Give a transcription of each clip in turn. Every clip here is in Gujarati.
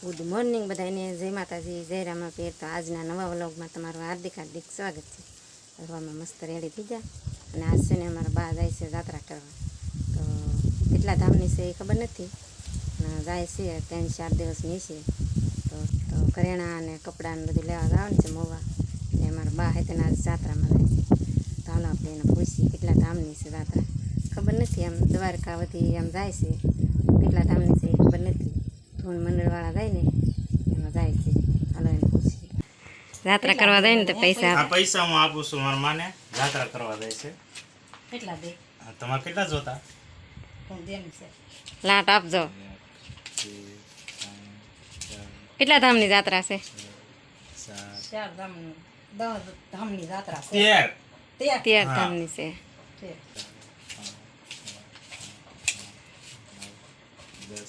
ગુડ મોર્નિંગ બધાને, જય માતાજી, જય રામાપીર। તો આજના નવા વ્લોગમાં તમારું હાર્દિક હાર્દિક સ્વાગત છે। હવામાં મસ્ત રેડી થઈ ગયા અને આજ છે ને અમારા બા જાય છે જાત્રા કરવા। તો કેટલા ધામની છે એ ખબર નથી, જાય છે 3-4 દિવસની છે। તો કરિયાણા અને કપડાં ને બધું લેવા જવાનું છે મોવા, એટલે અમારા બા છે આજ જાત્રામાં જાય છે। તો હાલો આપણે એને પૂછીએ કેટલા ધામની છે જાત્રા। ખબર નથી, આમ દ્વારકા વધી આમ જાય છે, કેટલા ધામની છે એ ખબર નથી। ધૂન મંડળવાળા જાય ને એમાં જાય છે, હાલો એને પૂછીએ। જાત્રા કરવા જાય ને તો પૈસા આ પૈસા હું આપું છું મારા માને, જાત્રા કરવા જાય છે। કેટલા દે? તમારે કેટલા જોતા? હું દેમ છે, લાટ આપજો। કેટલા ધામની જાત્રા છે? 4 ધામની, 10 ધામની જાત્રા છે। 13 ધામની છે।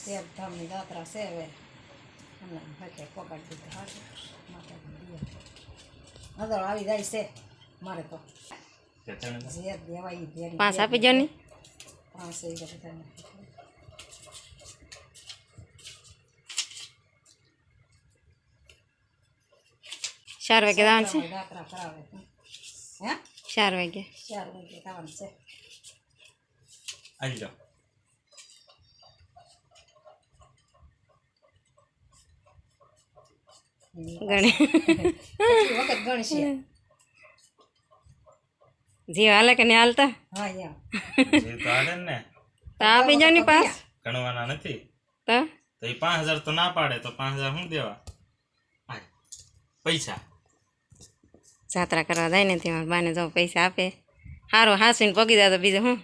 13 ધામની જાત્રા છે। હવે પગાડી દીધું આવી જાય છે મારે તો। 5 આપી જો ને, 5 4 વાગે જવાનું છે। જાત્રા કરાવે હે 4 વાગે જવાનું છે। આવી જાઓ। વખત ગણશે જીવ હાલે કે નહીં હાલતા? હા જીવ તો હાલે ને, તો આપી જાઓ ને પાસ, ગણવાના નથી તો એ 5000 તો ના પાડે તો 5000 શું દેવા પૈસા? જાત્રા કરવા જાય ને તેમાં બાને જો પૈસા આપે, સારું હાસીને પગી જાય તો બીજું શું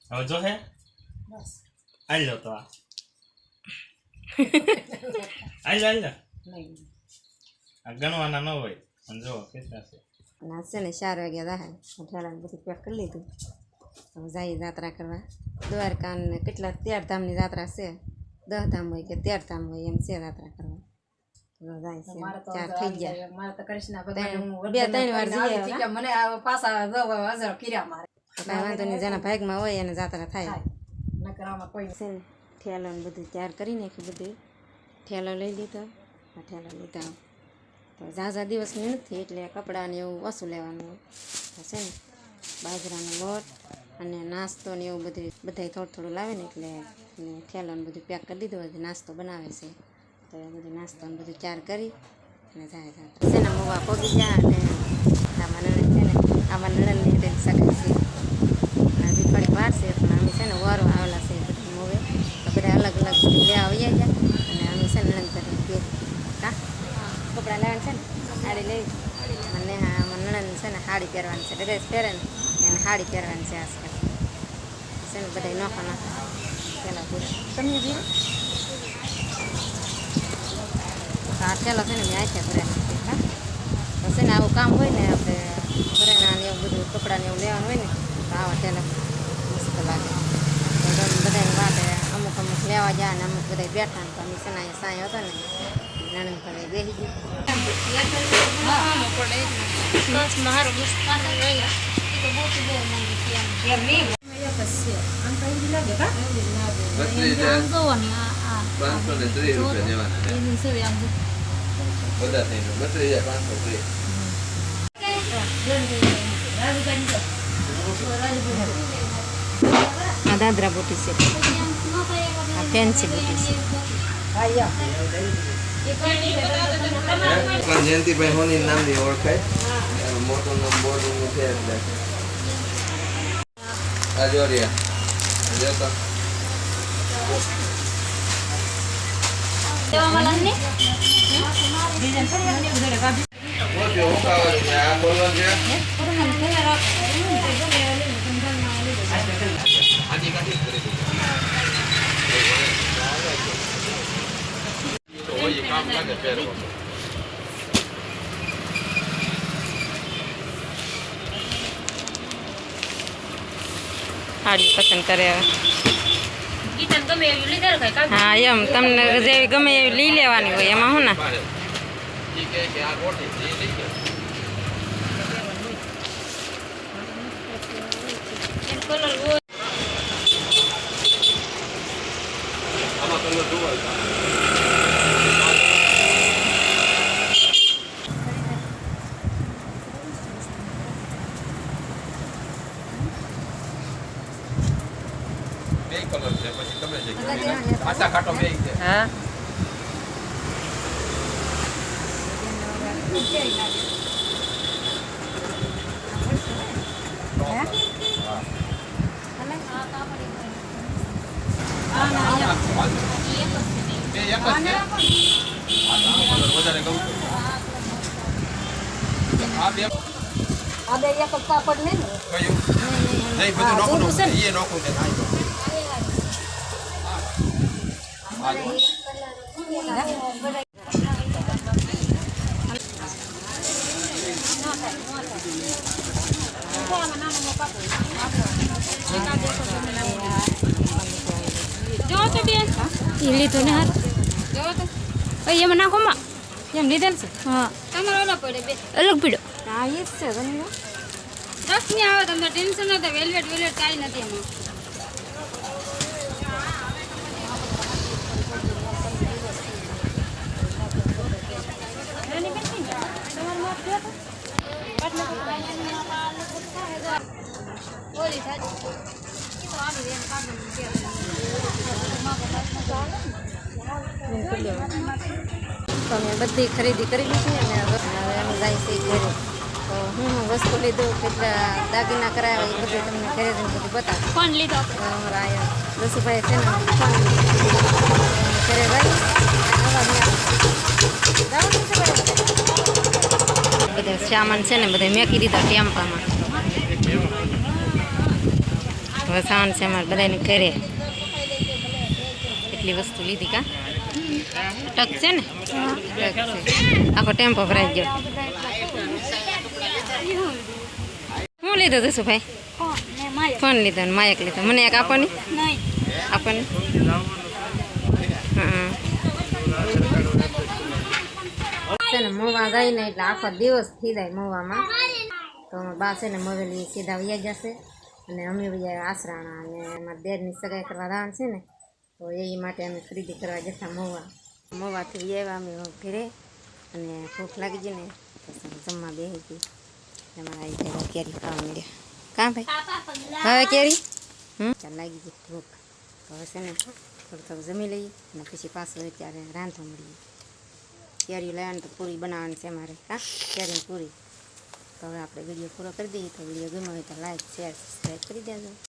હવે જો હે આવી જાઓ। તો આવી જાઓ આ ગણવાના ન હોય પણ જો કેટલા છે ના છે ને 4 વાગ્યા જાય ઠેલાને બધું પેક કરી લીધું। હવે જાય જાત્રા કરવા દ્વારકા ને કેટલા 13 ધામની જાત્રા છે। 10 ધામ હોય કે 13 ધામ હોય એમ છે જાત્રા કરવા। જાય છે 4 થઈ ગયા, મારે તો કૃષ્ણ ભગવાન 2-3 વાર જઈએ મને પાછા હજાર કર્યા મારે, કાંઈ વાંધો નહીં, જેના ભાગમાં હોય એને જાત્રા થાય। નકરામાં કોઈ છે ને ઠેલો ને બધું તૈયાર કરી નાખ્યું, બધું ઠેલો લઈ લીધો, આ ઠેલો લીધા। તો ઝાઝા દિવસની નથી એટલે કપડાં ને એવું ઓછું લેવાનું હોય, તો છે ને બાજરાનો લોટ અને નાસ્તો ને એવું બધું બધાય થોડું લાવે ને એટલે ઠેલો ને બધું પેક કરી દીધું હોય, નાસ્તો બનાવે છે। તો એ બધું નાસ્તો ને બધું તૈયાર કરી અને જાય જાત્રા છે ને મોવા પગી ગયા। અને આમાં નણંદ છે ને, આમાં નણંદની રીતે સગાઈ છે, હજી થોડીક વાર છે પણ અમે છે ને વારો આવેલા છે બધા મોવે, તો બધા અલગ અલગ લેવા આવી ગયા અને અમે છે ને નણંદ કરી બે કપડાં લેવાનું છે ને સાડી લઈ અને આમાં નણંદ છે ને સાડી પહેરવાની છે, ડ્રેસ પહેરે ને એને સાડી પહેરવાની છે આજકાલ છે ને બધા નોખા નોખા પેલા પૂરા તમે બી આ ઠેલો છે ને મેં આખ્યા ભરેલા છે। હા તો છે ને આવું કામ હોય ને આપણે ભરેલા ને એવું બધું કપડાં ને એવું લેવાનું હોય ને તો આવા ઠેલા મસ્ત લાગે। તો બધાને વાટે અમુક લેવા ગયા ને અમુક બધા બેઠા ને તો અમે છે ને અહીંયા સાંય હતો ને નણંદ પર બેસી ગઈ। આ દાદરા બુટી છે, આ ફેન્સી બુટી છે। જયંતિભાઈ હોની નામની ઓળખાય, મોટું બોર્ડ છે એટલે આ જોરિયા જોતો સાડી પસંદ કરે હવે। હા એમ તમને જેવી ગમે એવી લઈ લેવાની હોય, એમાં શું ના કલર હા આ બે એક કાપડ ને જો તો બેન એ લીધો ને હાથ જો તો એમાં નાખો માં એમ લીધેલ છે હા તમારો અલગ પડે બે અલગ પીડો હા એ જ છે ધન્યવાદ દસ ની આવે તમને ટેન્શન નથી વેલવેટ કાંઈ નથી એમાં તમે બધી ખરીદી કરી લીધી અને હવે અમે જાય છે ઘરે તો હું વસ્તુ લીધું કેટલા દાગીના કરાવ્યા એ બધું તમને ઘરે જઈને બધું બતાવું ફોન લીધો તો અમારા અહીંયા રસુભાઈ છે ને ફોન ઘરે ભાઈ બધા સામાન છે ને બધા મેકી દીધા ટેમ્પામાં હવે સામાન છે અમારે બધાને ઘરે એટલી વસ્તુ લીધી કા ટક છે ને ટક છે આખો ટેમ્પો ભરાઈ ગયો શું લીધું હતું શું ભાઈ ફોન લીધો ને માયક લીધો મને એક આપો ને આપો ને હા છે ને મોવા જાય ને એટલે આખો દિવસ થઈ જાય મોવામાં તો બા છે ને મોવેલી સીધા વૈયા જશે અને અમે વૈયા આસરાણા અને અમારા દેરની સગાઈ કરવા દાન છે ને તો એ માટે અમે ખરીદી કરવા જતા મોવાથી આવ્યા અમે ઘરે અને ભૂખ લાગી ગઈ ને તો જમવા બેસી ગઈ અમારા આવી ગયા કેરી ખાવા મળ્યા કાં ભાઈ હવે કેરી ચાલ લાગી ગઈ ભૂખ હવે છે ને થોડું જમી લઈએ અને પછી પાછું ત્યારે રાંધવા મળીએ કેરી લાવવાની તો પૂરી બનાવવાની છે અમારે હા કેરીની પૂરી તો હવે આપણે વિડીયો પૂરો કરી દઈએ તો વિડીયો ગમ્યો હોય તો લાઈક શેર સબસ્ક્રાઈબ કરી દેજો